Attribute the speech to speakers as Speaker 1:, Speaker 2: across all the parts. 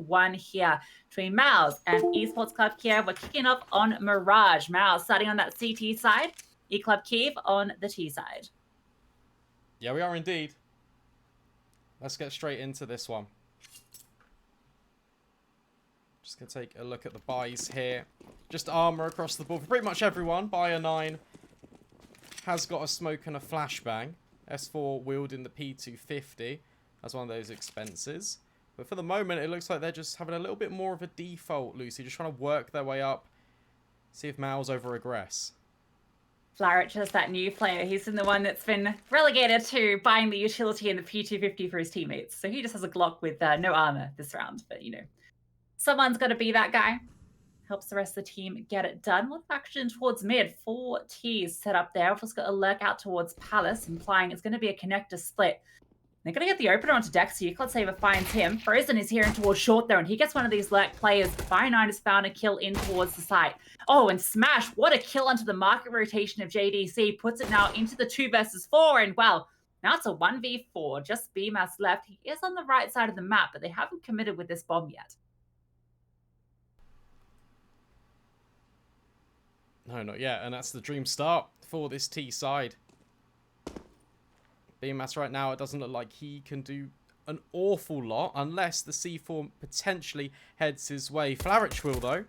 Speaker 1: 1 here between Mouz and Esports Club Kyiv. We're kicking off on Mirage. Mouz starting on that CT side, E-Club Kyiv on the T side.
Speaker 2: Yeah, we are indeed. Let's get straight into this one. Just going to take a look at the buys here. Just armor across the board for pretty much everyone. Buyer 9 has got a smoke and a flashbang. S4 wielding the P250 as one of those expenses. But for the moment, it looks like they're just having a little bit more of a default, Lucy. Just trying to work their way up. See if Mouz over-aggress.
Speaker 1: Flaric is that new player. He's been the one that's been relegated to buying the utility and the P250 for his teammates. So he just has a Glock with no armor this round. But, you know, someone's got to be that guy. Helps the rest of the team get it done. With action towards mid. 4 T's set up there. We've just got a lurk out towards Palace, implying it's going to be a connector split. They're going to get the opener onto Dexter. Euclid Saber finds him. Frozen is here in towards short there, and he gets one of these lurk players. Fire 9 has found a kill in towards the site. Oh, and Smash, what a kill onto the market rotation of JDC. Puts it now into the 2 versus 4, and well, now it's a 1v4. Just BMAS left. He is on the right side of the map, but they haven't committed with this bomb yet.
Speaker 2: No, not yet. And that's the dream start for this T side. BMAS right now, it doesn't look like he can do an awful lot unless the C4 potentially heads his way. Flaric will, though.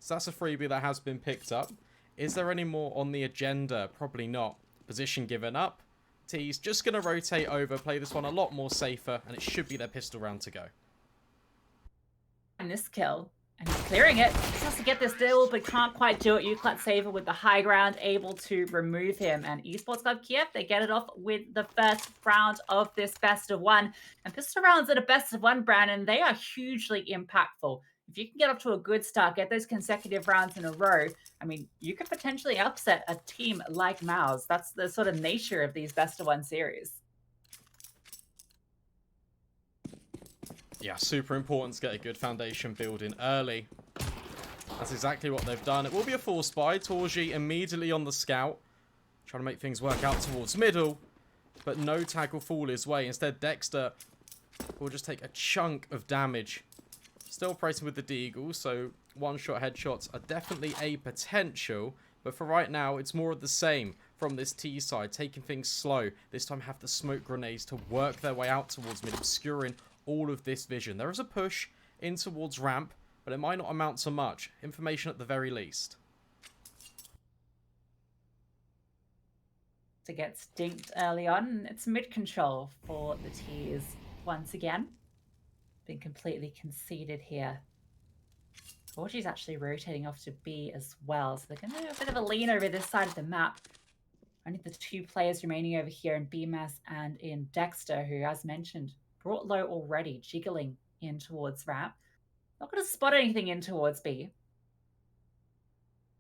Speaker 2: So that's a freebie that has been picked up. Is there any more on the agenda? Probably not. Position given up. T's just going to rotate over, play this one a lot more safer, and it should be their pistol round to go.
Speaker 1: And this kill. And he's clearing it. He has to get this deal, but can't quite do it. Euclid Saver with the high ground, able to remove him. And Esports Club Kyiv, they get it off with the first round of this best of 1. And pistol rounds at a best of 1, Brandon, they are hugely impactful. If you can get off to a good start, get those consecutive rounds in a row, I mean, you could potentially upset a team like Mouz. That's the sort of nature of these best of 1 series.
Speaker 2: Yeah, super important to get a good foundation building early. That's exactly what they've done. It will be a force buy. Torji immediately on the scout. Trying to make things work out towards middle. But no tag will fall his way. Instead, Dexter will just take a chunk of damage. Still operating with the Deagle, so one-shot headshots are definitely a potential. But for right now, it's more of the same from this T side. Taking things slow. This time have the smoke grenades to work their way out towards mid, obscuring all of this vision. There is a push in towards ramp, but it might not amount to much. Information at the very least.
Speaker 1: To get stinked early on, it's mid control for the T's once again. Been completely conceded here. Torji's actually rotating off to B as well, so they're going to do a bit of a lean over this side of the map. Only the 2 players remaining over here in BMAS and in Dexter, who, as mentioned, brought low already, jiggling in towards ramp. Not going to spot anything in towards B.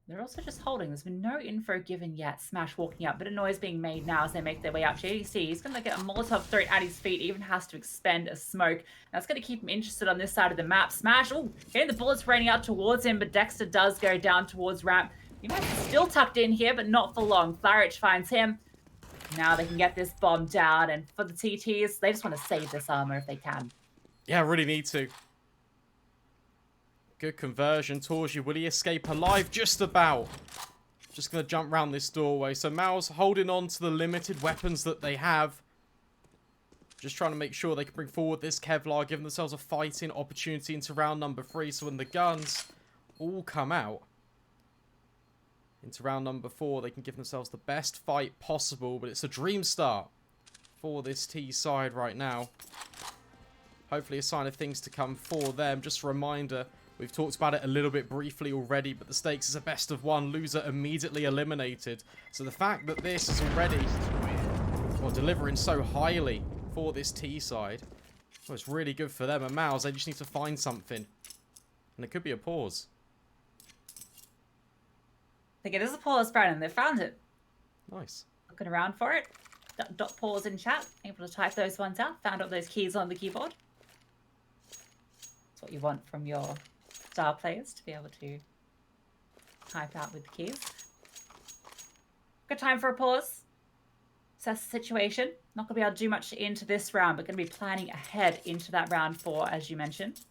Speaker 1: They're also just holding. There's been no info given yet. Smash walking out. Bit of noise being made now as they make their way up. JDC, he's going to get a Molotov thrown at his feet. Even has to expend a smoke. That's going to keep him interested on this side of the map. Smash, oh, getting the bullets raining out towards him, but Dexter does go down towards ramp. You might be still tucked in here, but not for long. Flaric finds him. Now they can get this bomb down, and for the TTs, they just want to save this armor if they can.
Speaker 2: Yeah, really need to. Good conversion. Torji, will he escape alive? Just about. Just going to jump around this doorway. So Mouz holding on to the limited weapons that they have. Just trying to make sure they can bring forward this Kevlar, giving themselves a fighting opportunity into round number 3. So when the guns all come out into round number 4, they can give themselves the best fight possible. But it's a dream start for this T side right now. Hopefully a sign of things to come for them. Just a reminder, we've talked about it a little bit briefly already, but the stakes is a best of 1. Loser immediately eliminated. So the fact that this is already delivering so highly for this T side, well, it's really good for them. And Mouz, they just need to find something. And it could be a pause.
Speaker 1: I think it is a pause, Brandon. They found it.
Speaker 2: Nice.
Speaker 1: Looking around for it. Dot pause in chat. Able to type those ones out. Found out those keys on the keyboard. That's what you want from your star players, to be able to type out with the keys. Good time for a pause. Assess the situation. Not going to be able to do much into this round, but going to be planning ahead into that round 4, as you mentioned.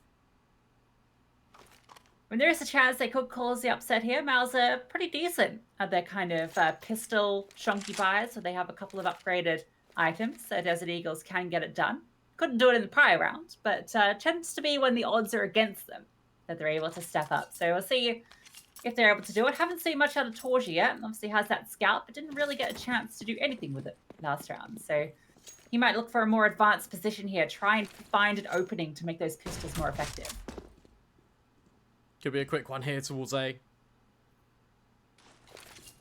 Speaker 1: When there is a chance they could cause the upset here, Mouz are pretty decent at their kind of pistol shonky buys, so they have a couple of upgraded items, so Desert Eagles can get it done. Couldn't do it in the prior round, but tends to be when the odds are against them that they're able to step up. So we'll see if they're able to do it. Haven't seen much out of Torji yet. Obviously has that scout, but didn't really get a chance to do anything with it last round. So he might look for a more advanced position here, try and find an opening to make those pistols more effective.
Speaker 2: Could be a quick one here towards A.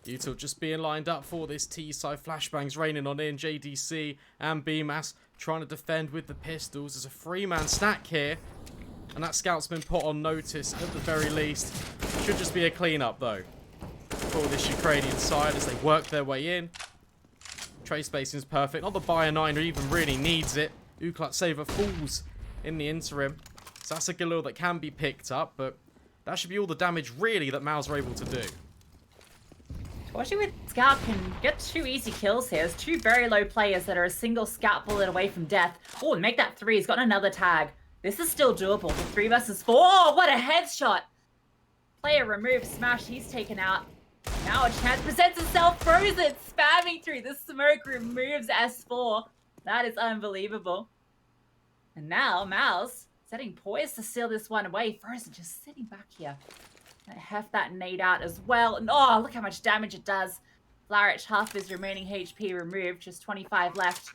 Speaker 2: Util just being lined up for this T-side. Flashbangs raining on in. JDC and BMAS trying to defend with the pistols. There's a 3-man stack here. And that scout's been put on notice at the very least. Should just be a clean-up though for this Ukrainian side as they work their way in. Trade spacing is perfect. Not the Bio9 who even really needs it. Uklat Saver falls in the interim. So that's a Galil that can be picked up, but that should be all the damage really that Mouz are able to do.
Speaker 1: Torji with Scout can get 2 easy kills here. There's 2 very low players that are a single Scout bullet away from death. Oh, and make that 3. He's got another tag. This is still doable. The 3 versus 4. Oh, what a headshot. Player removed. Smash. He's taken out. Now a chance presents itself. Frozen. Spamming through the smoke. Removes S4. That is unbelievable. And now Mouz setting poised to seal this one away. Frozen just sitting back here. Heft that nade out as well. And oh, look how much damage it does. Flarich, half his remaining HP removed. Just 25 left.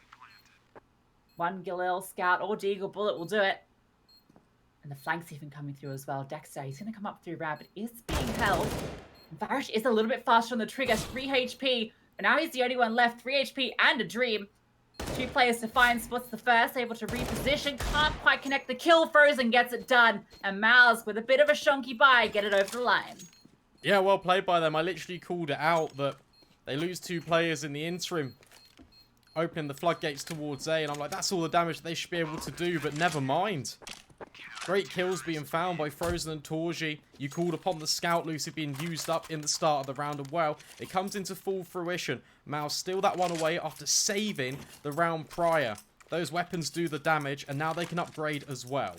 Speaker 1: 1 Galil, Scout, or Deagle Bullet will do it. And the flank's even coming through as well. Dexter, he's going to come up through Rabbit. Is being held. Flarich is a little bit faster on the trigger. 3 HP. But now he's the only one left. 3 HP and a dream. 2 players to find. Spots the first, able to reposition. Can't quite connect the kill. Frozen gets it done. And Mouz, with a bit of a shonky buy, get it over the line.
Speaker 2: Yeah, well played by them. I literally called it out that they lose 2 players in the interim, opening the floodgates towards A. And I'm like, that's all the damage they should be able to do, but never mind. Great kills being found by Frozen and Torji. You called upon the Scout Lucy being used up in the start of the round, and well, it comes into full fruition. Mouz steal that one away after saving the round prior. Those weapons do the damage, and now they can upgrade as well.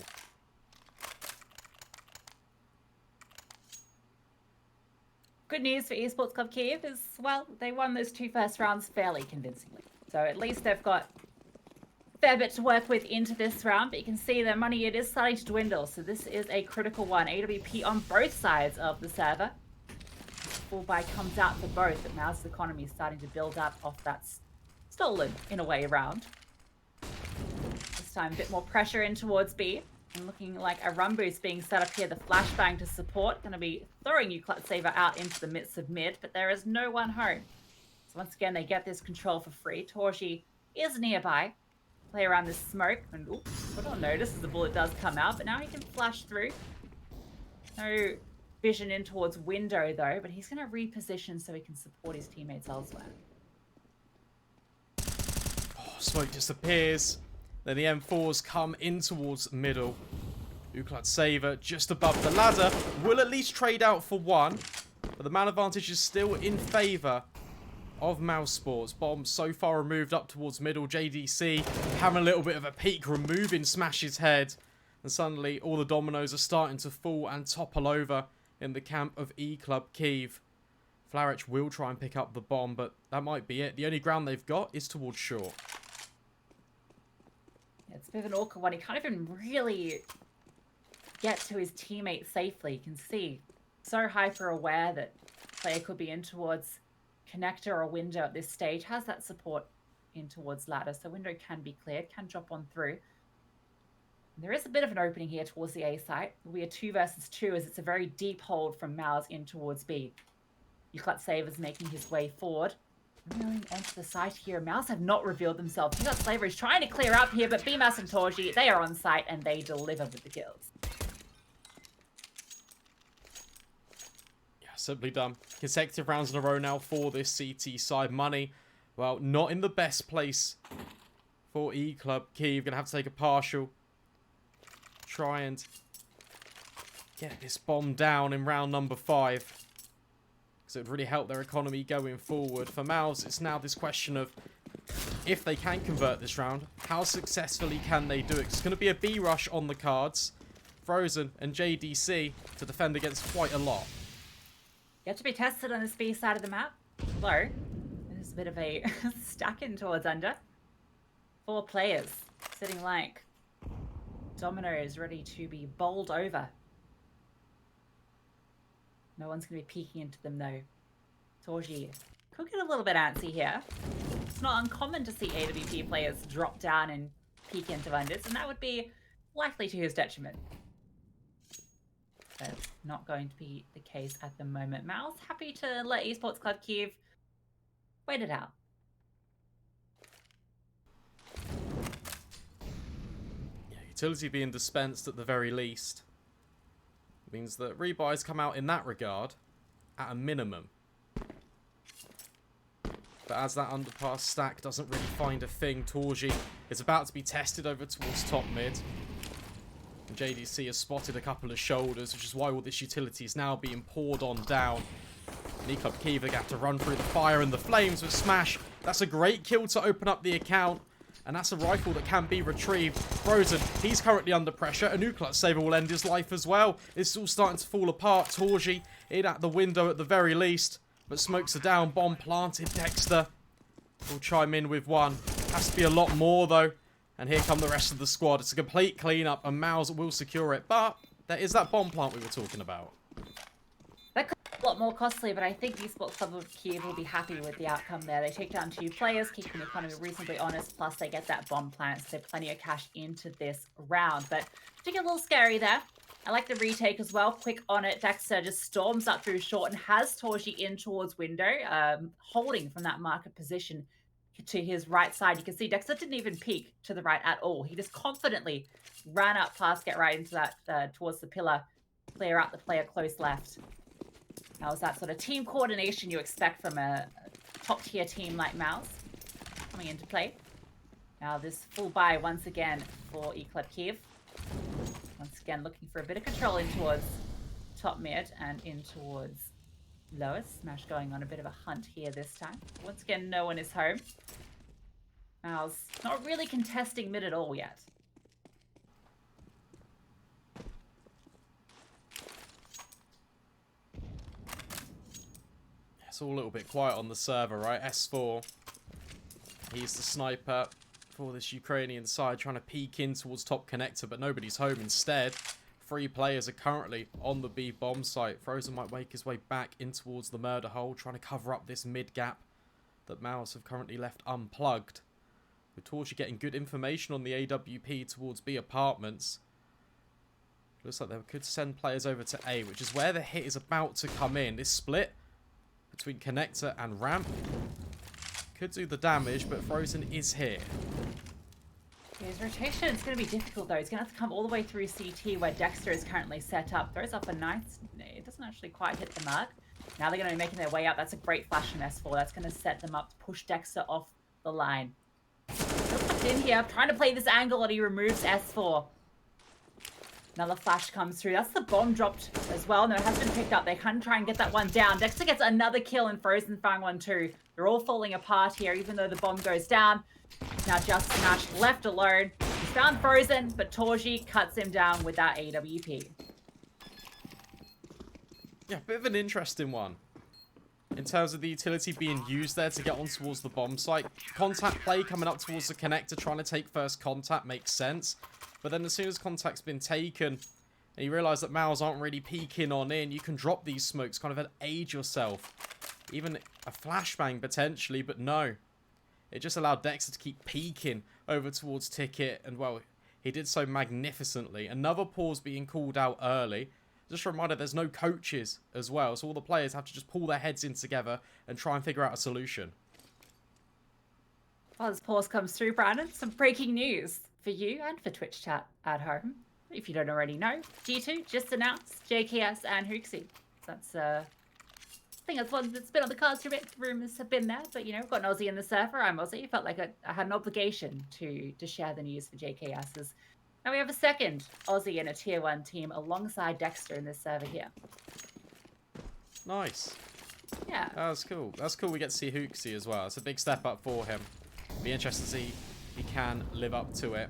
Speaker 1: Good news for Esports Club Kyiv is, well, they won those 2 first rounds fairly convincingly. So at least they've got fair bit to work with into this round, but you can see their money, it is starting to dwindle, so this is a critical one. AWP on both sides of the server. Full buy comes out for both, but Mouz's economy is starting to build up off that stolen, in a way, round. This time, a bit more pressure in towards B, and looking like a run boost being set up here. The flashbang to support, going to be throwing Uklat Saver out into the midst of mid, but there is no one home. So once again, they get this control for free. Torji is nearby. Play around this smoke, and put on notice as the bullet does come out, but now he can flash through. No vision in towards window though, but he's going to reposition so he can support his teammates elsewhere.
Speaker 2: Oh, smoke disappears. Then the M4s come in towards middle. Uklat Saver just above the ladder. Will at least trade out for 1, but the man advantage is still in favour of Mouz Sports. Bomb so far removed up towards middle. JDC having a little bit of a peek, removing Smash's head. And suddenly all the dominoes are starting to fall and topple over in the camp of E-Club Kyiv. Flarich will try and pick up the bomb, but that might be it. The only ground they've got is towards short.
Speaker 1: Yeah, it's a bit of an awkward one. He can't even really get to his teammate safely. You can see, so hyper aware that player could be in towards connector or window at this stage. Has that support in towards ladder, so window can be cleared, can drop on through. There is a bit of an opening here towards the A site. It'll be a 2 versus 2 as it's a very deep hold from Mouz in towards B. Uklat Saver's making his way forward. Moving onto the site here. Mouz have not revealed themselves. Uklat Saver is trying to clear up here, but BMAS and Torji, they are on site and they deliver with the kills.
Speaker 2: Yeah, simply done. Consecutive rounds in a row now for this CT side. Money, well, not in the best place for E-Club Kyiv. Gonna have to take a partial. Try and get this bomb down in round number 5. Because it would really help their economy going forward. For Mouz, it's now this question of if they can convert this round, how successfully can they do it? It's going to be a B rush on the cards Frozen and JDC to defend against quite a lot.
Speaker 1: You have to be tested on this B side of the map. Low. There's a bit of a stack in towards under. 4 players sitting like dominoes ready to be bowled over. No one's going to be peeking into them though. Torji could get a little bit antsy here. It's not uncommon to see AWP players drop down and peek into unders, and that would be likely to his detriment. But not going to be the case at the moment. Mouz happy to let Esports Club Kyiv wait it out.
Speaker 2: Yeah, utility being dispensed at the very least means that rebuys come out in that regard at a minimum. But as that underpass stack doesn't really find a thing, Torji is about to be tested over towards top mid. And JDC has spotted a couple of shoulders, which is why all this utility is now being poured on down. And Club Kyiv are going to have to run through the fire and the flames with Smash. That's a great kill to open up the account. And that's a rifle that can be retrieved. Frozen, he's currently under pressure. A nuclear saver will end his life as well. It's all starting to fall apart. Torji in at the window at the very least. But smokes are down. Bomb planted. Dexter will chime in with one. Has to be a lot more though. And here come the rest of the squad. It's a complete cleanup and Mouz will secure it. But there is that bomb plant we were talking about.
Speaker 1: That could be a lot more costly, but I think Esports Club of Kyiv will be happy with the outcome there. They take down 2 players, keeping the economy reasonably honest, plus they get that bomb plant, so plenty of cash into this round. But to get a little scary there. I like the retake as well. Quick on it. Dexter just storms up through short and has Torji in towards window, holding from that market position to his right side. You can see Dexter didn't even peek to the right at all. He just confidently ran up past, get right into that, towards the pillar, clear out the player close left. That was that sort of team coordination you expect from a top-tier team like Mouz coming into play. Now this full buy once again for Club Kyiv. Once again, looking for a bit of control in towards top mid and in towards lowest. Smash going on a bit of a hunt here this time. Once again, no one is home. Mouz not really contesting mid at all yet.
Speaker 2: It's all a little bit quiet on the server, right? S4, he's the sniper for this Ukrainian side, trying to peek in towards top connector, but nobody's home instead. 3 players are currently on the B bomb site. Frozen might make his way back in towards the murder hole, trying to cover up this mid gap that Mouz have currently left unplugged. With Torji getting good information on the AWP towards B apartments. Looks like they could send players over to A, which is where the hit is about to come in. This split between connector and ramp could do the damage, but Frozen is here.
Speaker 1: His rotation is going to be difficult though. He's going to have to come all the way through CT where Dexter is currently set up. Throws up a nice... It doesn't actually quite hit the mark. Now they're going to be making their way out. That's a great flash from S4. That's going to set them up to push Dexter off the line. Just in here, trying to play this angle, and he removes S4. Another flash comes through. That's the bomb dropped as well. No, it has been picked up. They can try and get that one down. Dexter gets another kill and Frozen found one too. They're all falling apart here, even though the bomb goes down. Now just Smash left alone. He's found Frozen, but Torji cuts him down with that AWP.
Speaker 2: Yeah, bit of an interesting one. In terms of the utility being used there to get on towards the bomb site. Contact play coming up towards the connector, trying to take first contact makes sense. But then as soon as contact's been taken, and you realise that Mouz aren't really peeking on in, you can drop these smokes, kind of aid yourself. Even a flashbang potentially, but no. It just allowed Dexter to keep peeking over towards Ticket, and well, he did so magnificently. Another pause being called out early. Just a reminder, there's no coaches as well, so all the players have to just pull their heads in together and try and figure out a solution.
Speaker 1: While this pause comes through, Brandon, some breaking news for you and for Twitch chat at home. If you don't already know, G2 just announced JKS and Hooksy. That's I think that's one that's been on the cards for a bit. Rumors have been there, but you know, we've got an Aussie in the server. I'm Aussie. Felt like I had an obligation to share the news for JKS's. Now we have a second Aussie in a tier 1 team alongside Dexter in this server here.
Speaker 2: Nice.
Speaker 1: Yeah.
Speaker 2: That's cool. That's cool we get to see Hooksy as well. It's a big step up for him. Be interested to see if he can live up to it.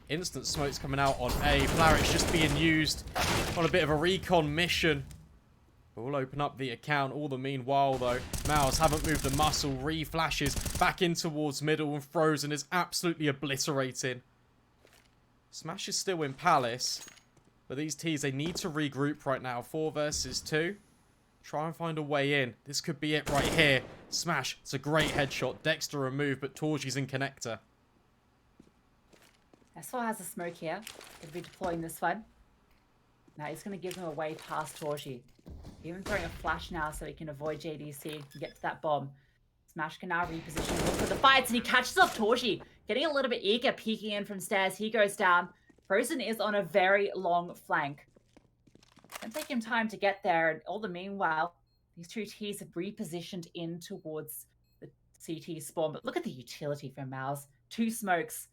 Speaker 2: Instant smokes coming out on A. Flarich just being used on a bit of a recon mission. We'll open up the account. All the meanwhile, though, Mouz haven't moved a muscle. Re-flashes back in towards middle, and Frozen is absolutely obliterating. Smash is still in Palace, but these T's, they need to regroup right now. 4 versus 2. Try and find a way in. This could be it right here. Smash. It's a great headshot. Dexter removed, but Torgy's in connector.
Speaker 1: S4 has a smoke here. Going to be deploying this one. Now he's going to give him a way past Torgy. Even throwing a flash now so he can avoid JDC and get to that bomb. Smash can now reposition, look for the fights, and he catches up Torgy. Getting a little bit eager, peeking in from stairs. He goes down. Frozen is on a very long flank. It's going to take him time to get there, and all the meanwhile, these two T's have repositioned in towards the CT spawn. But look at the utility from Mouz. 2 smokes,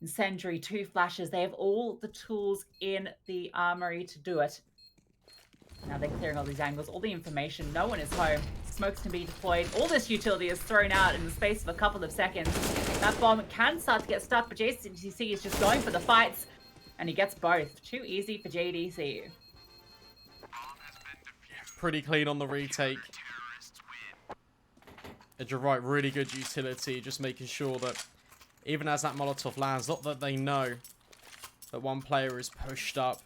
Speaker 1: incendiary, 2 flashes. They have all the tools in the armory to do it. Now they're clearing all these angles, all the information. No one is home. Smokes can be deployed. All this utility is thrown out in the space of a couple of seconds. That bomb can start to get stuck, but JDC is just going for the fights, and he gets both. Too easy for JDC.
Speaker 2: Pretty clean on the retake. And you're right, really good utility. Just making sure that even as that Molotov lands, not that they know that one player is pushed up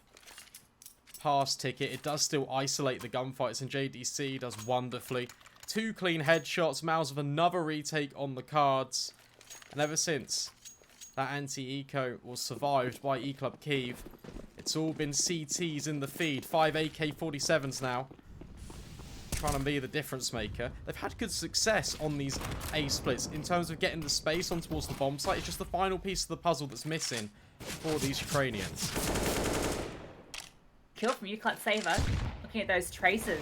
Speaker 2: past ticket, it does still isolate the gunfights, and JDC does wonderfully. 2 clean headshots. Mouz with another retake on the cards. And ever since that anti-eco was survived by eClub Kyiv, it's all been CTs in the feed. 5 AK-47s now. Trying to be the difference maker. They've had good success on these A splits in terms of getting the space on towards the bomb site. It's just the final piece of the puzzle that's missing for these Ukrainians.
Speaker 1: Kill from Uclat Saver. Looking at those traces.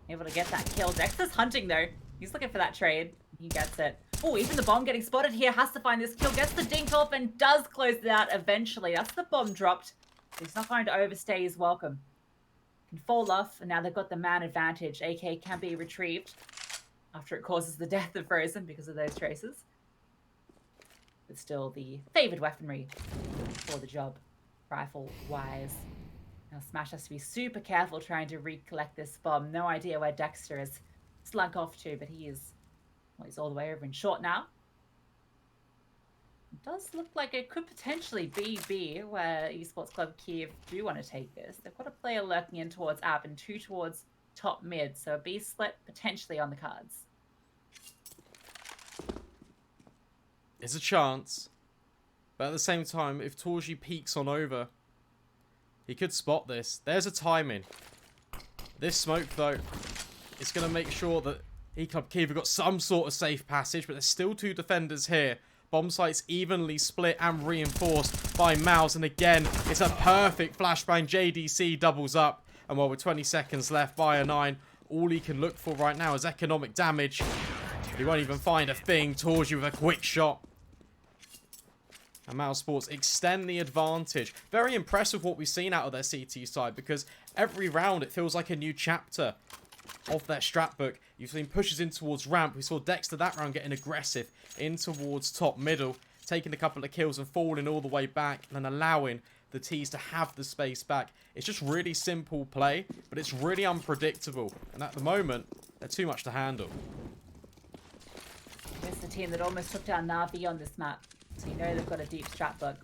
Speaker 1: Able to get that kill. Dexter's hunting though. He's looking for that trade. He gets it. Oh, even the bomb getting spotted here. Has to find this kill. Gets the dink off and does close it out eventually. That's the bomb dropped. He's not going to overstay his welcome. Can fall off, and now they've got the man advantage. AK can be retrieved after it causes the death of Frozen because of those traces. But still the favoured weaponry for the job, rifle-wise. Now Smash has to be super careful trying to recollect this bomb. No idea where Dexter is slunk off to, but he is, well, he's all the way over in short now. It does look like it could potentially be B, where Esports Club Kyiv do want to take this. They've got a player lurking in towards app and 2 towards top mid, so a B split potentially on the cards.
Speaker 2: There's a chance, but at the same time, if Torgy peeks on over, he could spot this. There's a timing. This smoke, though, is going to make sure that eClub Kyiv have got some sort of safe passage, but there's still 2 defenders here. Bomb sites evenly split and reinforced by Mouz, and again, it's a perfect flashbang. JDC doubles up, and while with 20 seconds left, Bio9, all he can look for right now is economic damage. He won't even find a thing. Torgy with a quick shot. And Mouz Sports extend the advantage. Very impressed with what we've seen out of their CT side, because every round it feels like a new chapter of their strat book. You've seen pushes in towards ramp. We saw Dexter that round getting aggressive in towards top middle, taking a couple of kills and falling all the way back, and then allowing the T's to have the space back. It's just really simple play, but it's really unpredictable. And at the moment, they're too much to handle.
Speaker 1: Here's the team that almost took down Na'Vi on this map. So you know they've got a deep strat book.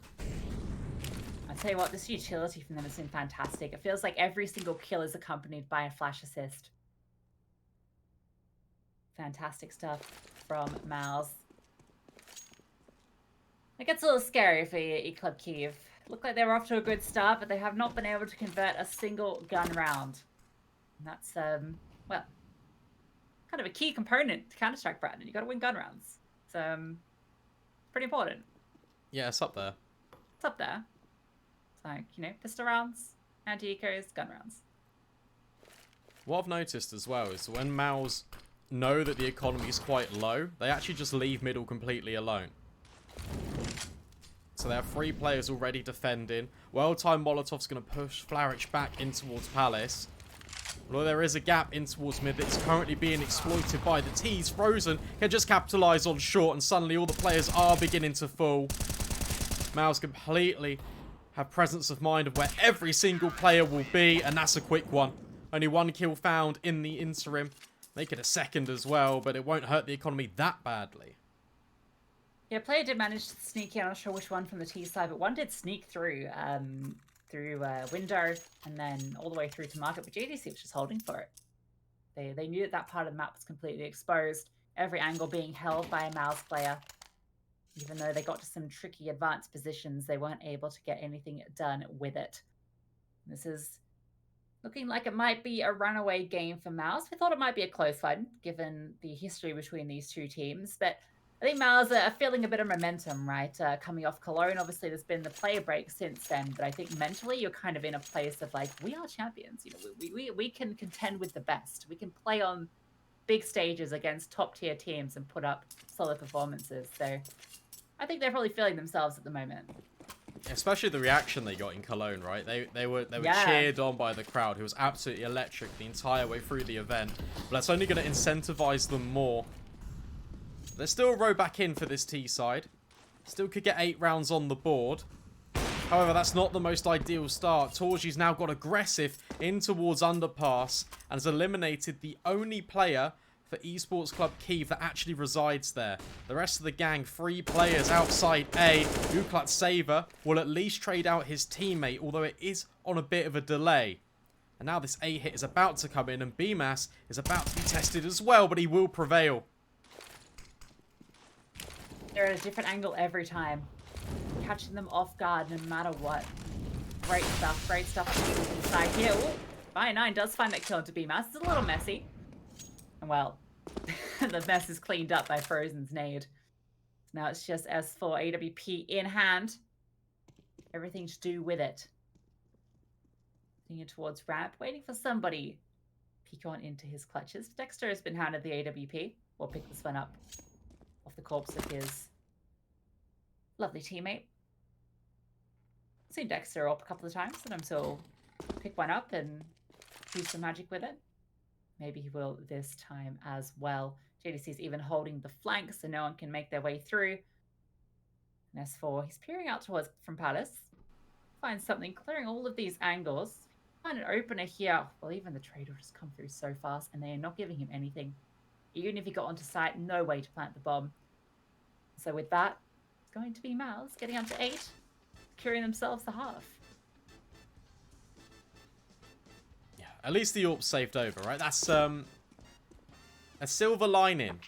Speaker 1: I'll tell you what, this utility from them has been fantastic. It feels like every single kill is accompanied by a flash assist. Fantastic stuff from Mouz. It gets a little scary for eClub Kyiv. Look like they're off to a good start, but they have not been able to convert a single gun round. And that's, well, kind of a key component to Counter-Strike, Brandon. You got to win gun rounds. It's pretty important.
Speaker 2: Yeah, it's up there.
Speaker 1: It's up there. It's like, you know, pistol rounds, anti-ecos, gun rounds.
Speaker 2: What I've noticed as well is when Mouz know that the economy is quite low, they actually just leave middle completely alone. So they have 3 players already defending. Well-timed Molotov's going to push Flarich back in towards Palace. Although there is a gap in towards mid that's currently being exploited by the T's. Frozen can just capitalise on short, and suddenly all the players are beginning to fall. Mouz completely have presence of mind of where every single player will be, and that's a quick one. Only one kill found in the interim. Make it a second as well, but it won't hurt the economy that badly.
Speaker 1: Yeah, player did manage to sneak in. I'm not sure which one from the T side, but one did sneak through window and then all the way through to market. But GDC was just holding for it. They knew that part of the map was completely exposed. Every angle being held by a Mouz player. Even though they got to some tricky advanced positions, they weren't able to get anything done with it. This is looking like it might be a runaway game for Mouz. We thought it might be a close one, given the history between these two teams. But I think Mouz are feeling a bit of momentum, right? Coming off Cologne, obviously there's been the player break since then. But I think mentally you're kind of in a place of like, we are champions. You know, we can contend with the best. We can play on big stages against top tier teams and put up solid performances. So I think they're probably feeling themselves at the moment.
Speaker 2: Especially the reaction they got in Cologne, right? They were cheered on by the crowd, who was absolutely electric the entire way through the event. But that's only going to incentivize them more. There's still a row back in for this T side. Still could get 8 rounds on the board. However, that's not the most ideal start. Torgy's now got aggressive in towards underpass and has eliminated the only player for Esports Club Kyiv that actually resides there. The rest of the gang, 3 players outside A. Uklat Saver will at least trade out his teammate, although it is on a bit of a delay. And now this A hit is about to come in, and BMAS is about to be tested as well, but he will prevail.
Speaker 1: They're at a different angle every time. Catching them off guard no matter what. Great stuff inside here. Ooh, Fire9 does find that kill into BMAS. It's a little messy. And well, the mess is cleaned up by Frozen's nade. Now it's just S4 AWP in hand. Everything to do with it. Thinking towards ramp, waiting for somebody peek on into his clutches. Dexter has been handed the AWP. We'll pick this one up off the corpse of his lovely teammate. Seen Dexter up a couple of times, and he'll pick one up and do some magic with it. Maybe he will this time as well. JDC's even holding the flank so no one can make their way through. And S4, he's peering out towards from Palace. Finds something, clearing all of these angles. Find an opener here. Well, even the trade will just come through so fast and they are not giving him anything. Even if he got onto site, no way to plant the bomb. So with that, it's going to be Mouz getting up to 8, securing themselves the half.
Speaker 2: At least the AWP saved over, right? That's a silver lining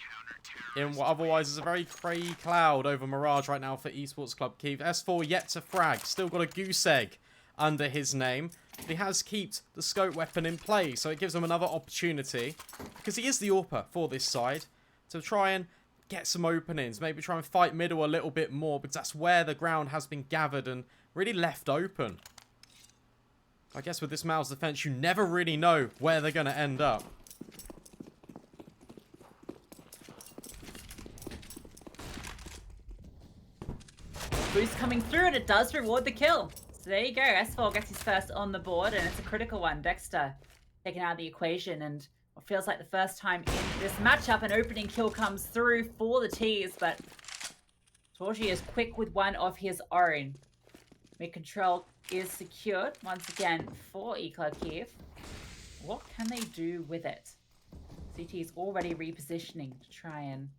Speaker 2: in what otherwise is a very grey cloud over Mirage right now for Esports Club Kyiv. S4 yet to frag. Still got a goose egg under his name. But he has kept the scope weapon in play, so it gives him another opportunity, because he is the AWPer for this side, to try and get some openings. Maybe try and fight middle a little bit more, because that's where the ground has been gathered and really left open. I guess with this Mouz defense, you never really know where they're going to end up.
Speaker 1: Boost coming through, and it does reward the kill. So there you go. S4 gets his first on the board, and it's a critical one. Dexter taken out of the equation, and what feels like the first time in this matchup, an opening kill comes through for the T's, but Torgy is quick with one of his own. Mid control is secured once again for Eclad Kyiv. What can they do with it? CT is already repositioning to try and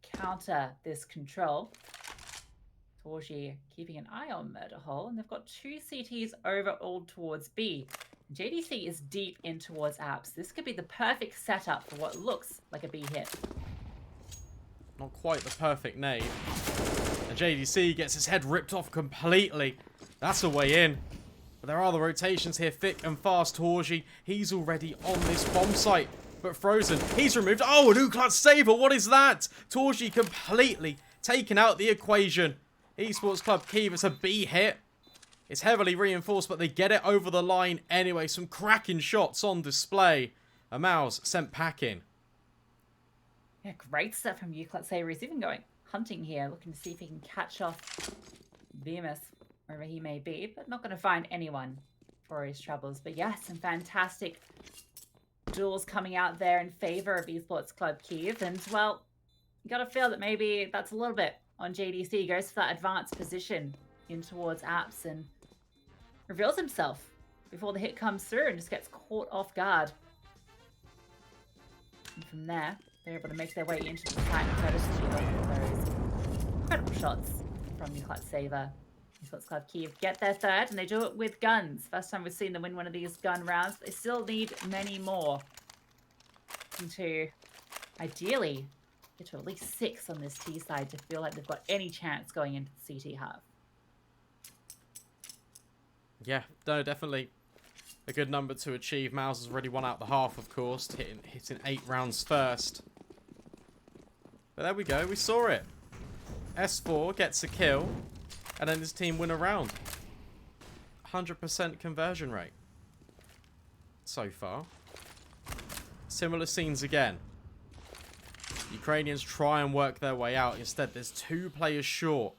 Speaker 1: counter this control. Torgy keeping an eye on Murder Hole, and they've got 2 CTs over all towards B. JDC is deep in towards apps. This could be the perfect setup for what looks like a B hit.
Speaker 2: Not quite the perfect nade. And JDC gets his head ripped off completely. That's a way in. But there are the rotations here, thick and fast. Torgy, he's already on this bomb site. But Frozen, he's removed. Oh, an Uklat Saver, what is that? Torgy completely taken out the equation. Esports Club Kyiv, it's a B hit. It's heavily reinforced, but they get it over the line anyway. Some cracking shots on display. A Mouz sent packing.
Speaker 1: Yeah, great stuff from Uklat Saver. He's even going hunting here, looking to see if he can catch off Bemis wherever he may be, but not going to find anyone for his troubles. But yeah, some fantastic duels coming out there in favor of Esports Club Kyiv. And well, you got to feel that maybe that's a little bit on JDC. Goes for that advanced position in towards Apps and reveals himself before the hit comes through and just gets caught off guard. And from there, they're able to make their way into the site and courtesy of those incredible shots from the Clutch Saver. Esports Club Kyiv get their third, and they do it with guns. First time we've seen them win one of these gun rounds. They still need many more to ideally get to at least 6 on this T side to feel like they've got any chance going into the CT half.
Speaker 2: Yeah, no, definitely a good number to achieve. Mouz has already won out the half, of course, hitting 8 rounds first. But there we go, we saw it. S4 gets a kill, and then his team win a round. 100% conversion rate so far. Similar scenes again. Ukrainians try and work their way out. Instead, there's 2 players short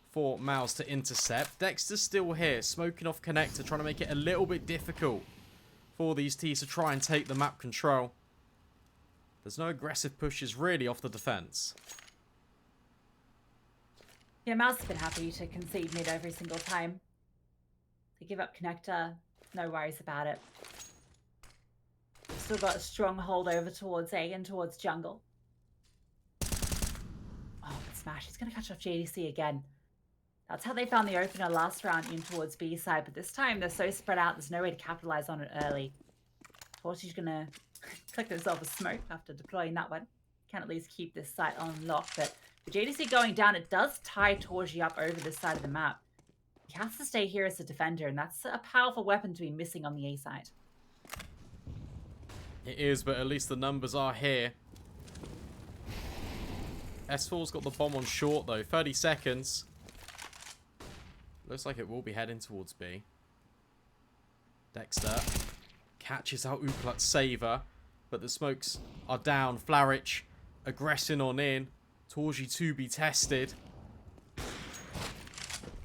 Speaker 2: for Mouz to intercept. Dexter's still here, smoking off connector, trying to make it a little bit difficult for these T's to try and take the map control. There's no aggressive pushes really off the defense.
Speaker 1: Yeah, Mouz has been happy to concede mid every single time. They give up connector, no worries about it. Still got a strong hold over towards A and towards jungle. Oh, but Smash, he's going to catch off JDC again. That's how they found the opener last round in towards B side, but this time they're so spread out, there's no way to capitalize on it early. Torchy's going to click himself a smoke after deploying that one. Can at least keep this site on lock, but with JDC going down, it does tie Torchy up over this side of the map. He has to stay here as a defender, and that's a powerful weapon to be missing on the A side.
Speaker 2: It is, but at least the numbers are here. S4's got the bomb on short, though. 30 seconds. Looks like it will be heading towards B. Dexter catches out Uklat's Saver, but the smokes are down. Flaric aggressing on in. Torgy to be tested.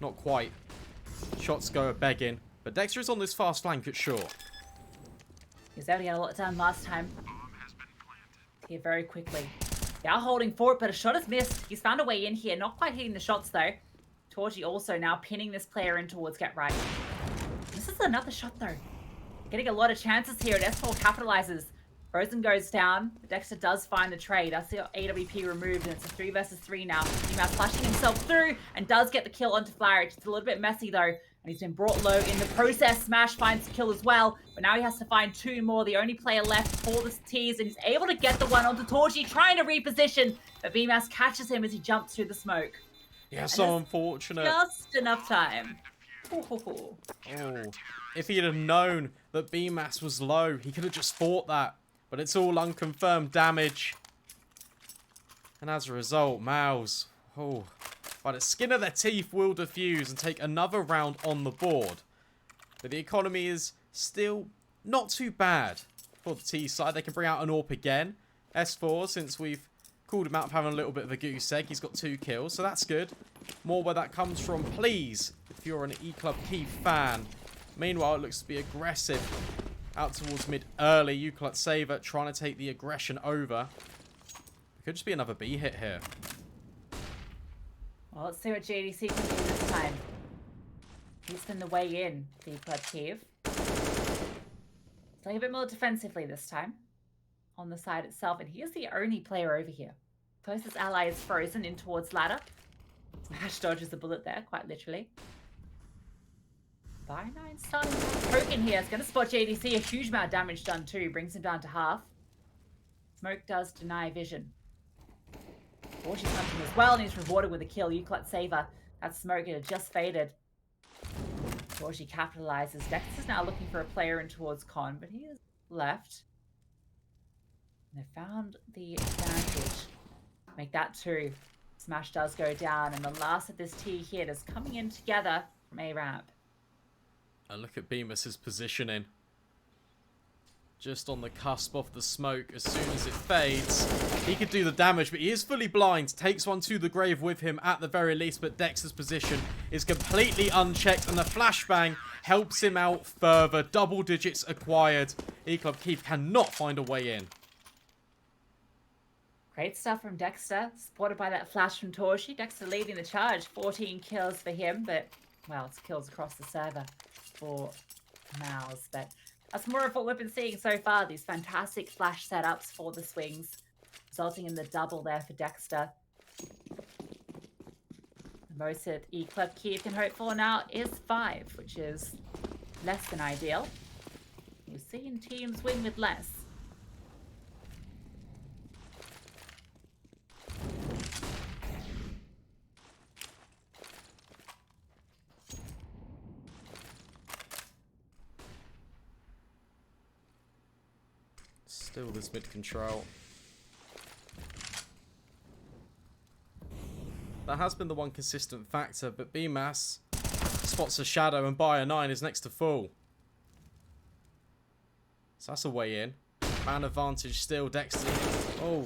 Speaker 2: Not quite. Shots go begging, but Dexter is on this fast flank at short.
Speaker 1: He's able to get a lot done last time. Here very quickly. They are holding for it, but a shot is missed. He's found a way in here. Not quite hitting the shots, though. Torgy also now pinning this player in towards get right. This is another shot, though. Getting a lot of chances here, and S4 capitalizes. Frozen goes down. But Dexter does find the trade. That's the AWP removed, and it's a 3 versus 3 now. Mouz flashing himself through and does get the kill onto Flaric. It's a little bit messy, though. And he's been brought low in the process. Smash finds the kill as well. But now he has to find 2 more. The only player left for the T's. And he's able to get the one onto Torchy, trying to reposition. But Mouz catches him as he jumps through the smoke.
Speaker 2: Yeah, so unfortunate.
Speaker 1: Just enough time.
Speaker 2: Oh. If he'd have known that Mouz was low, he could have just fought that. But it's all unconfirmed damage. And as a result, Mouz, by the skin of their teeth, will defuse and take another round on the board. But the economy is still not too bad for the T side. They can bring out an AWP again. S4, since we've called him out for having a little bit of a goose egg, he's got 2 kills, so that's good. More where that comes from, please, if you're an E-Club Kyiv fan. Meanwhile, it looks to be aggressive out towards mid early. Uklat Saver trying to take the aggression over. It could just be another B hit here.
Speaker 1: Well, let's see what JDC can do this time. He's been the way in, the Club Kyiv. Playing a bit more defensively this time on the side itself, and he is the only player over here. Closest ally is Frozen in towards ladder. Smash dodges the bullet there, quite literally. By 9 starting poking here. It's going to spot JDC. A huge amount of damage done too. Brings him down to half. Smoke does deny vision. Torchy's hunting as well, and he's rewarded with a kill. Uklat Saver. That smoke had just faded. Torchy capitalizes. Dexter's now looking for a player in towards Con, but he is left. And they found the advantage. Make that 2. Smash does go down, and the last of this T hit is coming in together from A ramp.
Speaker 2: And look at Bemis's positioning. Just on the cusp of the smoke. As soon as it fades, he could do the damage, but he is fully blind. Takes one to the grave with him at the very least, but Dexter's position is completely unchecked, and the flashbang helps him out further. Double digits acquired. E-Club Kyiv cannot find a way in.
Speaker 1: Great stuff from Dexter, supported by that flash from Torshi. Dexter leading the charge, 14 kills for him, but, well, it's kills across the server for Mouz. But that's more of what we've been seeing so far, these fantastic flash setups for the swings, resulting in the double there for Dexter. The most that E-Club Kyiv can hope for now is 5, which is less than ideal. You've seen teams win with less.
Speaker 2: Still this mid control. That has been the one consistent factor, but BMAS spots a shadow and BO1 is next to full. So that's a way in. Man advantage still, Dexter. Oh,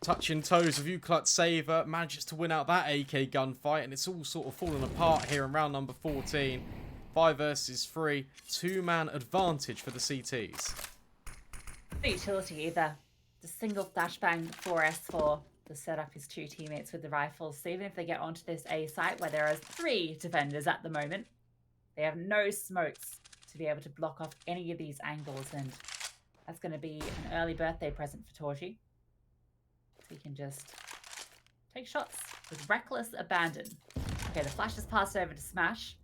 Speaker 2: touching toes of Uklut Saver. Manages to win out that AK gunfight, and it's all sort of falling apart here in round number 14. 5 versus 3. 2-man advantage for the CTs.
Speaker 1: No utility either. The single flashbang for S4 to set up his 2 teammates with the rifles. So even if they get onto this A site where there are 3 defenders at the moment, they have no smokes to be able to block off any of these angles, and that's going to be an early birthday present for Torshi. So he can just take shots with reckless abandon. Okay, the flash is passed over to Smash.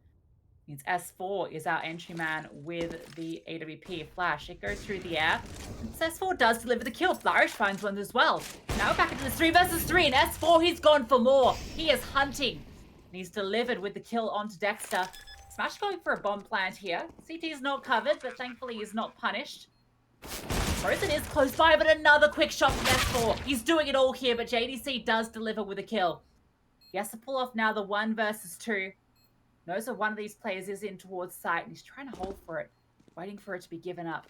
Speaker 1: Means S4 is our entry man with the AWP flash. It goes through the air. And S4 does deliver the kill. Flourish finds one as well. Now we're back into this 3 versus 3, and S4, he's gone for more. He is hunting. And he's delivered with the kill onto Dexter. Smash going for a bomb plant here. CT is not covered, but thankfully he's not punished. Frozen is close by, but another quick shot from S4. He's doing it all here, but JDC does deliver with a kill. He has to pull off now the 1 versus 2. Knows that one of these players is in towards site, and he's trying to hold for it, waiting for it to be given up.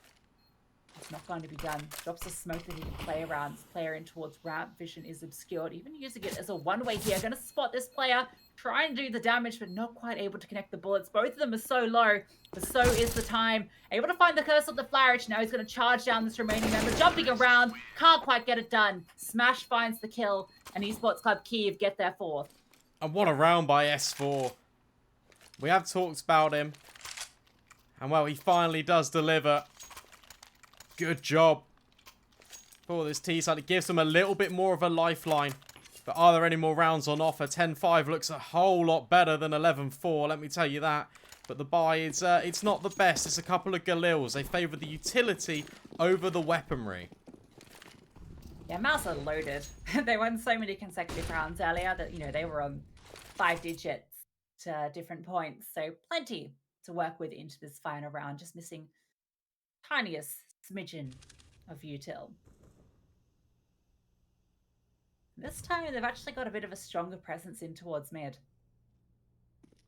Speaker 1: It's not going to be done. Drops a smoke that he can play around. This player in towards ramp. Vision is obscured. Even using it as a one-way here. Going to spot this player. Try and do the damage, but not quite able to connect the bullets. Both of them are so low, but so is the time. Able to find the curse of the Flourish. Now he's going to charge down this remaining member. Jumping around. Can't quite get it done. Smash finds the kill, and Esports Club Kyiv get their 4th.
Speaker 2: And what a round by S4. We have talked about him. And, well, he finally does deliver. Good job for this T-side. It gives them a little bit more of a lifeline. But are there any more rounds on offer? 10-5 looks a whole lot better than 11-4, let me tell you that. But the buy, it's not the best. It's a couple of Galils. They favour the utility over the weaponry.
Speaker 1: Yeah, Mouz are loaded. They won so many consecutive rounds earlier that, you know, they were on 5 digits to different points. So plenty to work with into this final round. Just missing tiniest smidgen of util. This time they've actually got a bit of a stronger presence in towards mid.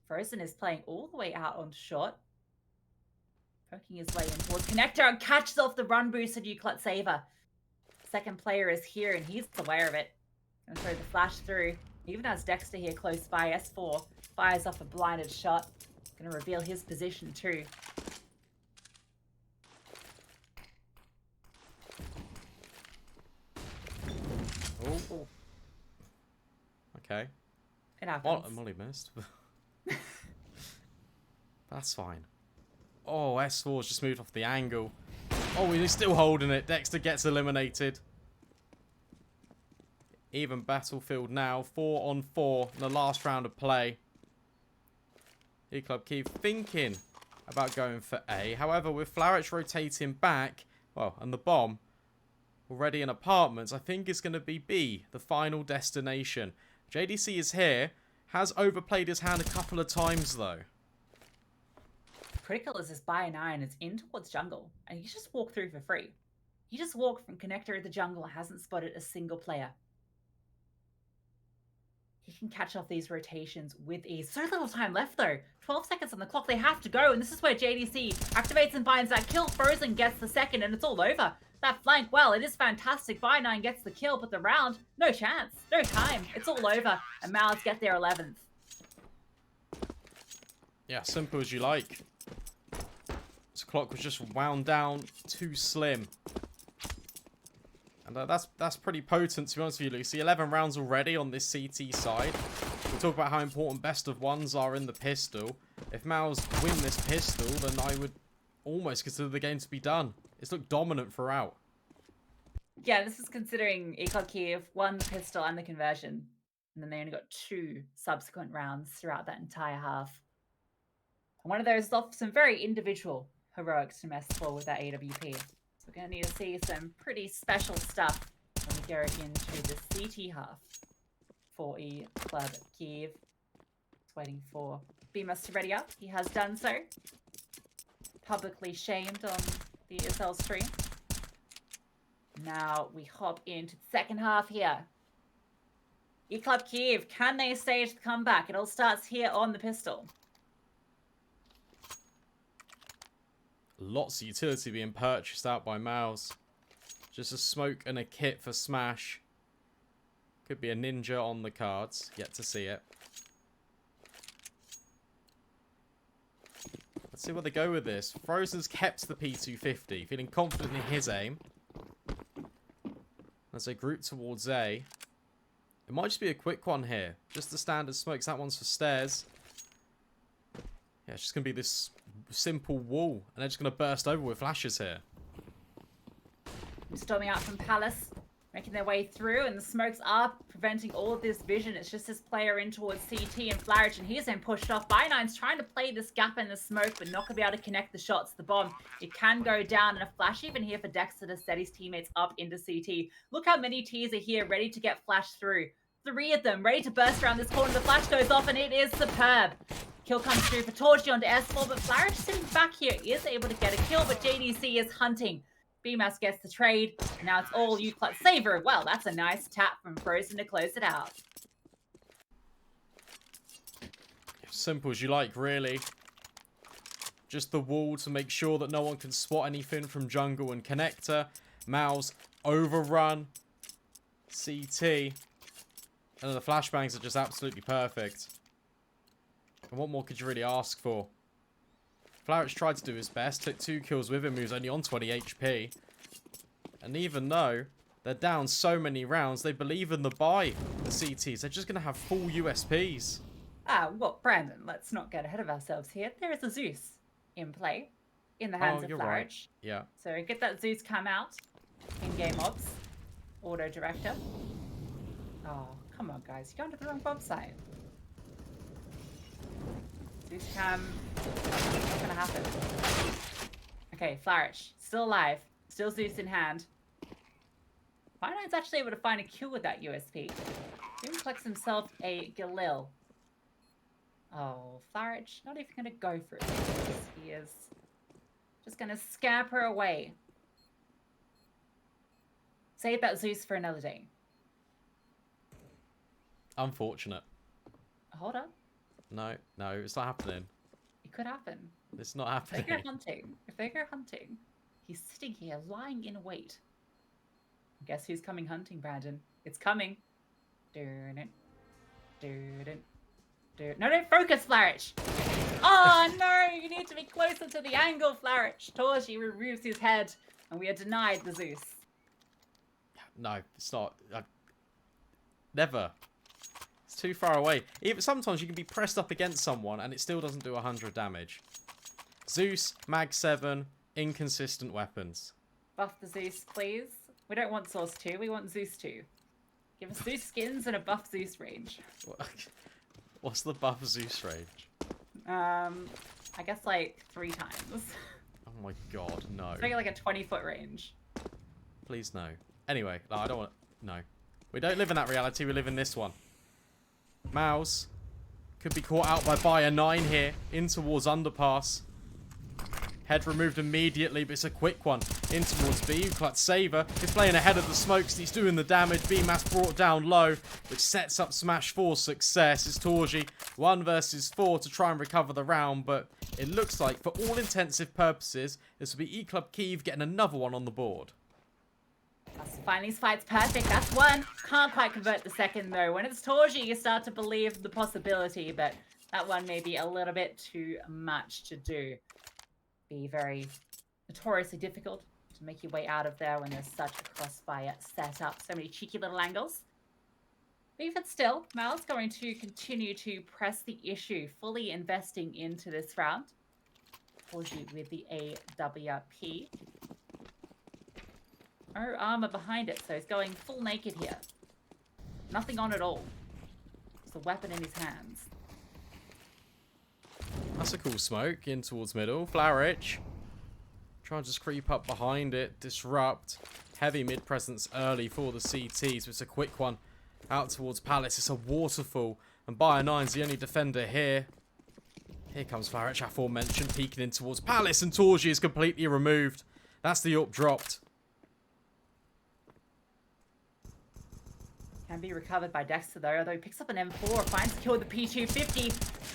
Speaker 1: Frozen is playing all the way out on short. Poking his way in towards connector and catches off the run boost of Uklut Saver. Second player is here and he's aware of it. Gonna throw the flash through. Even as Dexter here close by, S4 fires off a blinded shot. Gonna reveal his position too.
Speaker 2: Oh. Okay.
Speaker 1: It happens.
Speaker 2: Oh, Molly missed. That's fine. Oh, S4's just moved off the angle. Oh, he's still holding it. Dexter gets eliminated. Even battlefield now. 4 on 4 in the last round of play. E-Club Kyiv thinking about going for A. However, with Flourish rotating back, well, and the bomb already in apartments, I think it's going to be B, the final destination. JDC is here. Has overplayed his hand a couple of times, though.
Speaker 1: Critical is this BO1 is in towards jungle, and he just walked through for free. He just walked from connector to the jungle and hasn't spotted a single player. He can catch off these rotations with ease. So little time left, though. 12 seconds on the clock. They have to go, and this is where JDC activates and finds that kill. Frozen gets the second, and it's all over. That flank, well, it is fantastic. BO1 gets the kill, but the round, no chance. No time. It's all over, and Mouz get their 11th.
Speaker 2: Yeah, simple as you like. This clock was just wound down too slim. And that's pretty potent, to be honest with you, Lucy. 11 rounds already on this CT side. We talk about how important best of ones are in the pistol. If Mouz win this pistol, then I would almost consider the game to be done. It's looked dominant throughout.
Speaker 1: Yeah, this is considering Kyiv won the pistol and the conversion. And then they only got 2 subsequent rounds throughout that entire half. And one of those is off some very individual heroics from S4 with that AWP. So we're going to need to see some pretty special stuff when we go into the CT half for Club Kyiv. Just waiting for Bemus to ready up. He has done so. Publicly shamed on the ESL stream. Now we hop into the second half here. Club Kyiv, can they stage the comeback? It all starts here on the pistol.
Speaker 2: Lots of utility being purchased out by Mouz. Just a smoke and a kit for Smash. Could be a ninja on the cards. Yet to see it. Let's see where they go with this. Frozen's kept the P250. Feeling confident in his aim. As they group towards A. It might just be a quick one here. Just the standard smokes. That one's for stairs. Yeah, it's just going to be this simple wall. And they're just going to burst over with flashes here.
Speaker 1: Storming out from Palace. Making their way through. And the smokes are preventing all of this vision. It's just this player in towards CT and Flarich. And he's then pushed off. BO1's trying to play this gap in the smoke. But not going to be able to connect the shots. The bomb. It can go down. And a flash even here for Dexter to set his teammates up into CT. Look how many T's are here ready to get flashed through. 3 of them ready to burst around this corner. The flash goes off and it is superb. Kill comes through for Torchi onto S4, but Flarich sitting back here is able to get a kill, but JDC is hunting. BMAS gets the trade. Now it's all you clutch. Saver. Well, that's a nice tap from Frozen to close it out.
Speaker 2: Simple as you like, really. Just the wall to make sure that no one can spot anything from jungle and connector. Mouz overrun. CT. And then the flashbangs are just absolutely perfect. And what more could you really ask for? Flarich tried to do his best. Took 2 kills with him. He was only on 20 HP. And even though they're down so many rounds, they believe in the buy. The CTs. They're just going to have full USPs.
Speaker 1: Well, Brandon, let's not get ahead of ourselves here. There is a Zeus in play. In the hands of Flarich.
Speaker 2: Right. Yeah.
Speaker 1: So get that Zeus come out. In-game ops. Auto director. Oh, come on, guys. You're going to the wrong bomb site. Zeus cam. What's going to happen? Okay, Flarich. Still alive. Still Zeus in hand. BO1's actually able to find a kill with that USP. Even collects himself a Galil. Oh, Flarich. Not even going to go for it. He is just going to scamper away. Save that Zeus for another day.
Speaker 2: Unfortunate.
Speaker 1: Hold on.
Speaker 2: No, it's not happening.
Speaker 1: It could happen.
Speaker 2: It's not happening.
Speaker 1: If they go hunting, he's sitting here lying in wait. Guess who's coming hunting, Brandon? It's coming. No, don't focus, Flarich. Oh no, you need to be closer to the angle, Flarich. Torchi removes his head, and we are denied the Zeus.
Speaker 2: No, it's not. Never. It's too far away. Even sometimes you can be pressed up against someone and it still doesn't do 100 damage. Zeus, Mag 7, inconsistent weapons.
Speaker 1: Buff the Zeus, please. We don't want Source 2, we want Zeus 2. Give us Zeus skins and a buff Zeus range.
Speaker 2: What's the buff Zeus range?
Speaker 1: I guess like 3 times.
Speaker 2: Oh my god, no.
Speaker 1: It's like a 20-foot range.
Speaker 2: Please no. Anyway, no, I don't want to... No. We don't live in that reality, we live in this one. Mouz could be caught out by BO1 here, in towards underpass. Head removed immediately, but it's a quick one. In towards B, Clutch Saver is playing ahead of the smokes, he's doing the damage. BMAS brought down low, which sets up Smash for success. It's Torchi, 1 versus 4 to try and recover the round, but it looks like, for all intensive purposes, this will be Club Kyiv getting another one on the board.
Speaker 1: Finally, this fight's perfect. That's 1. Can't quite convert the second, though. When it's Torchi, you start to believe the possibility, but that one may be a little bit too much to do. Be very notoriously difficult to make your way out of there when there's such a crossfire set up. So many cheeky little angles. But even still, Mal's going to continue to press the issue, fully investing into this round. Forgy with the AWP. No armor behind it, so he's going full naked here. Nothing on at all. Just a weapon in his hands.
Speaker 2: That's a cool smoke in towards middle. Flourish. Try and just creep up behind it. Disrupt. Heavy mid presence early for the CTs. It's a quick one out towards Palace. It's a waterfall. And BO1's the only defender here. Here comes Flourish, aforementioned, peeking in towards Palace. And Torgy is completely removed. That's the up dropped.
Speaker 1: Can be recovered by Dexter though, although he picks up an M4, finds kill with the P250.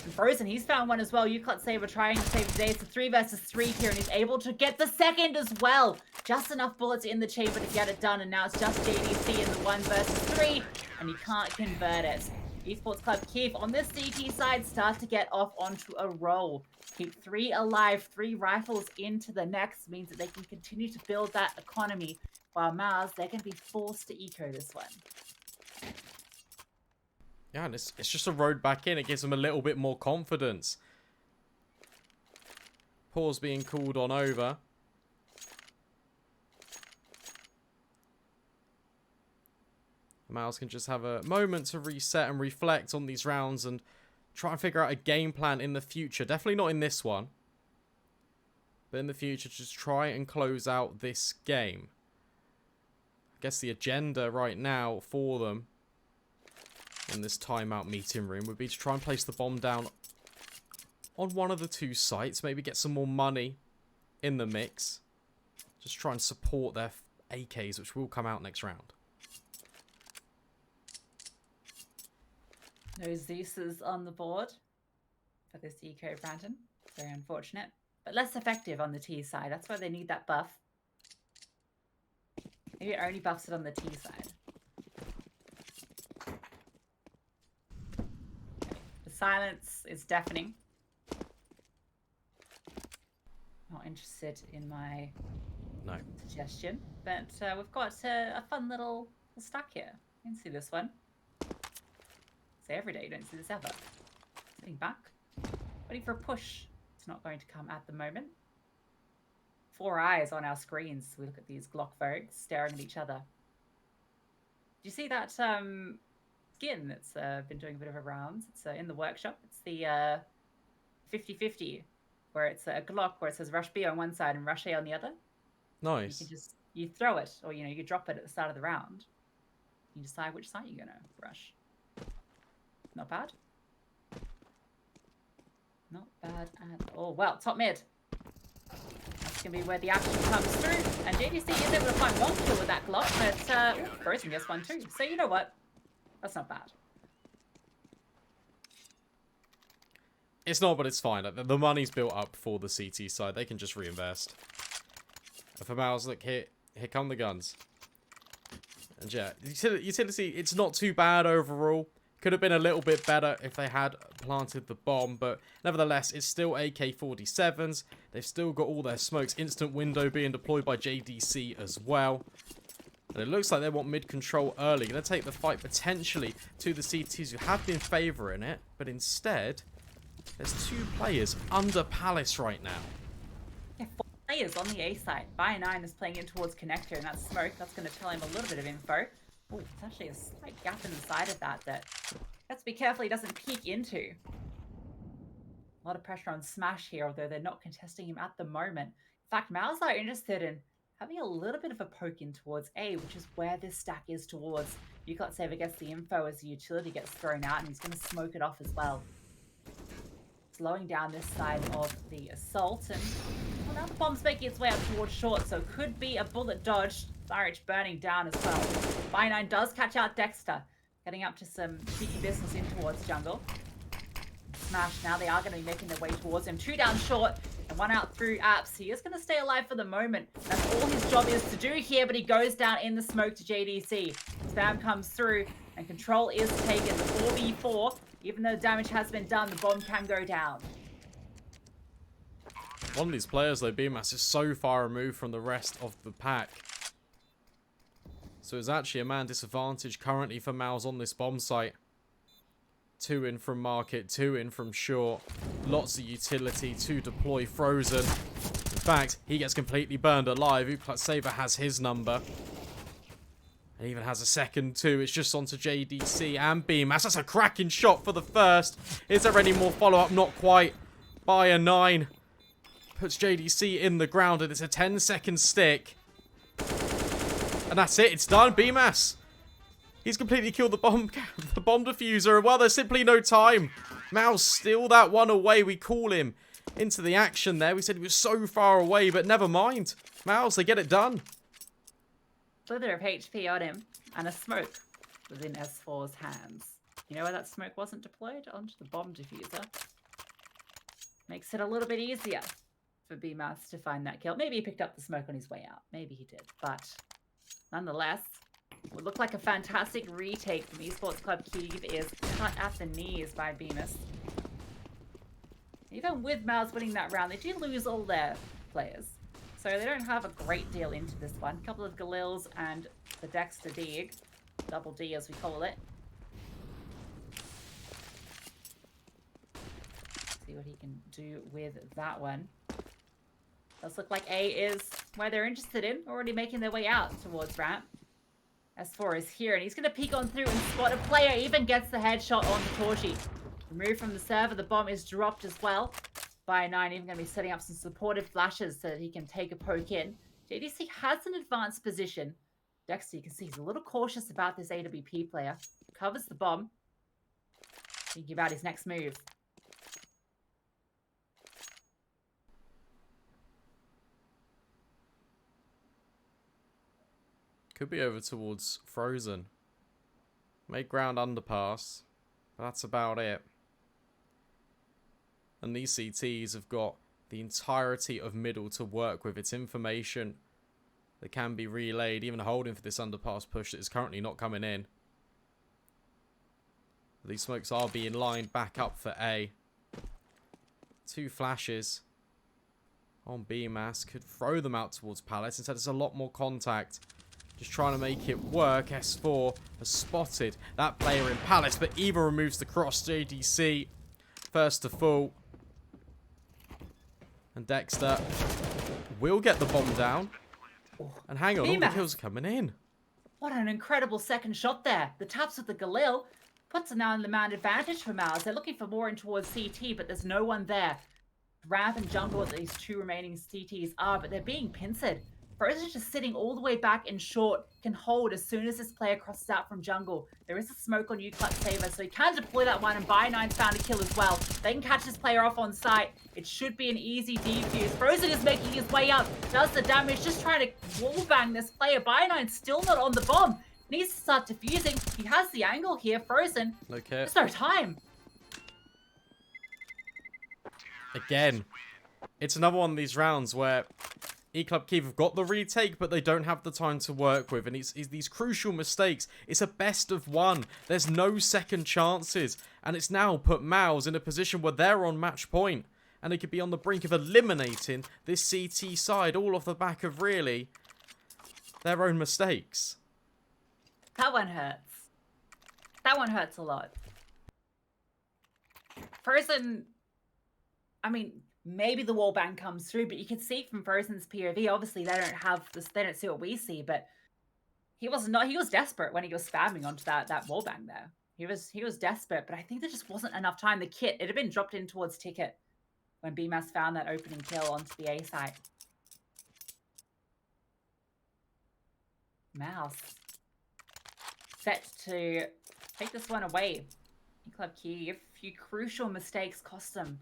Speaker 1: And Frozen, he's found one as well. Uclut Saber trying to save the day. It's a 3 versus 3 here, and he's able to get the second as well. Just enough bullets in the chamber to get it done, and now it's just JDC in the 1 versus 3, and he can't convert it. Esports Club Kyiv on this CT side start to get off onto a roll. Keep 3 alive, 3 rifles into the next means that they can continue to build that economy, while Mouz, they're going to be forced to eco this one.
Speaker 2: Yeah, and it's just a road back in. It gives them a little bit more confidence. Pause being called on over. Mouz can just have a moment to reset and reflect on these rounds and try and figure out a game plan in the future. Definitely not in this one. But in the future, just try and close out this game. I guess the agenda right now for them in this timeout meeting room would be to try and place the bomb down on one of the 2 sites. Maybe get some more money in the mix. Just try and support their AKs, which will come out next round.
Speaker 1: No Zeus's on the board for this eco, Brandon. Very unfortunate. But less effective on the T side. That's why they need that buff. Maybe it only buffs it on the T side. The silence is deafening. Not interested in my suggestion. But we've got a fun little stack here. You can see this one. Say every day you don't see this ever. Sitting back. Waiting for a push. It's not going to come at the moment. 4 eyes on our screens. We look at these Glock Vogues staring at each other. Do you see that skin that's been doing a bit of a rounds? It's in the workshop. It's the 50-50, where it's a Glock where it says Rush B on one side and Rush A on the other.
Speaker 2: Nice.
Speaker 1: You throw it, or you drop it at the start of the round. You decide which side you're gonna rush. Not bad. Not bad at all. Well, top mid. That's going to be where the action comes through. And JDC is able to find 1 kill with that Glock, but Frozen gets 1 too. So you know what? That's not bad.
Speaker 2: It's not, but it's fine. The money's built up for the CT side. They can just reinvest. And for Mouz, look, here come the guns. And yeah, utility, it's not too bad overall. Could have been a little bit better if they had planted the bomb, but nevertheless, it's still AK-47s. They've still got all their smokes. Instant window being deployed by JDC as well. And it looks like they want mid-control early. Going to take the fight potentially to the CTs who have been favouring it, but instead, there's 2 players under Palace right now.
Speaker 1: Yeah, 4 players on the A side. BO1 is playing in towards Connector, and that smoke, that's going to tell him a little bit of info. Oh, it's actually a slight gap inside of that has to be careful he doesn't peek into. A lot of pressure on Smash here, although they're not contesting him at the moment. In fact, Mouz are interested in having a little bit of a poke in towards A, which is where this stack is towards. Uclut Saber gets the info as the utility gets thrown out, and he's going to smoke it off as well. Slowing down this side of the assault, and well, now the bomb's making its way up towards short, so could be a bullet dodge. Flourish burning down as well. BO1 does catch out Dexter, getting up to some cheeky business in towards jungle. Smash, now they are going to be making their way towards him. 2 down short, and 1 out through apps. He is going to stay alive for the moment. That's all his job is to do here, but he goes down in the smoke to JDC. Spam comes through, and control is taken. The 4v4, even though the damage has been done, the bomb can go down.
Speaker 2: One of these players, though, BMAS, is so far removed from the rest of the pack. So it's actually a man disadvantage currently for Mouz on this bomb site. 2 in from market, 2 in from short. Lots of utility to deploy Frozen. In fact, he gets completely burned alive. Saber has his number. And even has a second too. It's just onto JDC and BMAS. That's a cracking shot for the first. Is there any more follow-up? Not quite. By a 9. Puts JDC in the ground, and it's a 10-second stick. And that's it. It's done. BMAS. He's completely killed the bomb diffuser. Well, there's simply no time. Mouz still that one away. We call him into the action there. We said he was so far away, but never mind. Mouz, they get it done.
Speaker 1: Slither of HP on him, and a smoke was in S4's hands. You know where that smoke wasn't deployed? Onto the bomb diffuser. Makes it a little bit easier for BMAS to find that kill. Maybe he picked up the smoke on his way out. Maybe he did. But nonetheless, what looked like a fantastic retake from Esports Club Kyiv is cut at the knees by BMAS. Even with Mouz winning that round, they do lose all their players. So they don't have a great deal into this one. A couple of Galils and the Dexter Dig. Double D as we call it. See what he can do with that one. Does look like A is where they're interested in. Already making their way out towards ramp. S4 is here and he's going to peek on through and spot a player. Even gets the headshot on the Torchy. Removed from the server. The bomb is dropped as well. By 9, even going to be setting up some supportive flashes so that he can take a poke in. JDC has an advanced position. Dexter, you can see he's a little cautious about this AWP player. Covers the bomb. Thinking about his next move.
Speaker 2: Could be over towards Frozen. Make ground underpass. That's about it. And these CTs have got the entirety of middle to work with. It's information that can be relayed, even holding for this underpass push that is currently not coming in. These smokes are being lined back up for A. 2 flashes on BMAS. Could throw them out towards Palace. Instead, it's a lot more contact. Just trying to make it work. S4 has spotted that player in Palace, but Eva removes the cross. JDC first to fall. And Dexter will get the bomb down. And hang on, all the kills are coming in.
Speaker 1: What an incredible second shot there. The taps with the Galil puts it now in the man advantage for Mouz. They're looking for more in towards CT, but there's no one there. Ramp and jungle, these 2 remaining CTs are, but they're being pincered. Frozen just sitting all the way back in short, can hold as soon as this player crosses out from jungle. There is a smoke on Saber, so he can deploy that one, and By9's found a kill as well. They can catch this player off on site. It should be an easy defuse. Frozen is making his way up, does the damage, just trying to wallbang this player. By9's still not on the bomb. Needs to start defusing. He has the angle here, Frozen.
Speaker 2: Okay.
Speaker 1: There's no time.
Speaker 2: Again, it's another one of these rounds where E-Club Kyiv have got the retake, but they don't have the time to work with. And it's these crucial mistakes. It's a best of 1. There's no second chances. And it's now put Mouz in a position where they're on match point. And they could be on the brink of eliminating this CT side, all off the back of really their own mistakes.
Speaker 1: That one hurts. That one hurts a lot. Frozen, I mean, maybe the wallbang comes through, but you can see from Frozen's POV, obviously they don't have this, they don't see what we see, but he was desperate when he was spamming onto that wallbang there. He was desperate, but I think there just wasn't enough time. The kit, it had been dropped in towards Ticket when BMAS found that opening kill onto the A site. Mouz set to take this one away. Club Kyiv, a few crucial mistakes cost them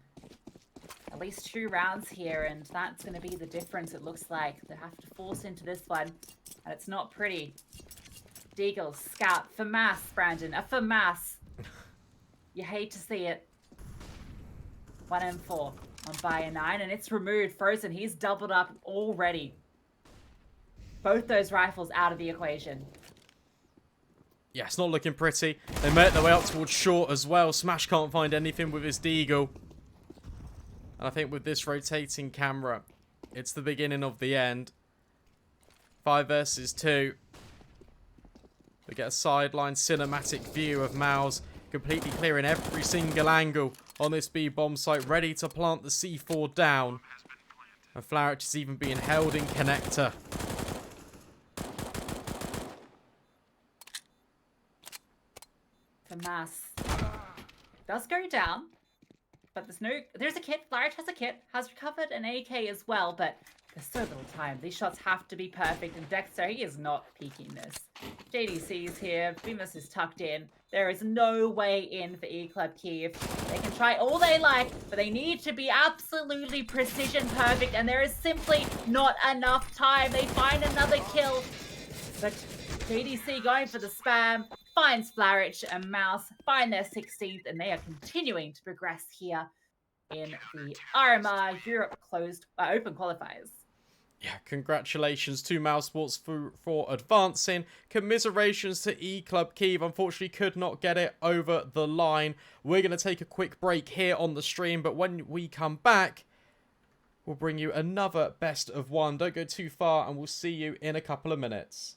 Speaker 1: at least 2 rounds here, and that's going to be the difference. It looks like they have to force into this one, and it's not pretty. Deagle, Scout, FAMAS, Brandon, a FAMAS. You hate to see it. 1M4 on Buyer 9, and it's removed. Frozen, he's doubled up already. Both those rifles out of the equation.
Speaker 2: Yeah, it's not looking pretty. They make their way up towards short as well. Smash can't find anything with his Deagle. And I think with this rotating camera, it's the beginning of the end. 5 versus 2. We get a sideline cinematic view of Mouz completely clearing every single angle on this B bomb site, ready to plant the C4 down. And Flaric is even being held in connector.
Speaker 1: The mass does go down, but there's a kit. Flaric has a kit, has recovered an AK as well, but there's so little time. These shots have to be perfect, and Dexter, he is not peeking this. JDC's here, Bemis is tucked in. There is no way in for E-Club Kyiv. They can try all they like, but they need to be absolutely precision perfect, and there is simply not enough time. They find another kill, but JDC going for the spam, finds Flaric and Mouz, find their 16th, and they are continuing to progress here in the RMR Europe Open qualifiers.
Speaker 2: Yeah, congratulations to Mouz Sports for advancing. Commiserations to E-Club Kyiv. Unfortunately, could not get it over the line. We're going to take a quick break here on the stream, but when we come back, we'll bring you another best of one. Don't go too far, and we'll see you in a couple of minutes.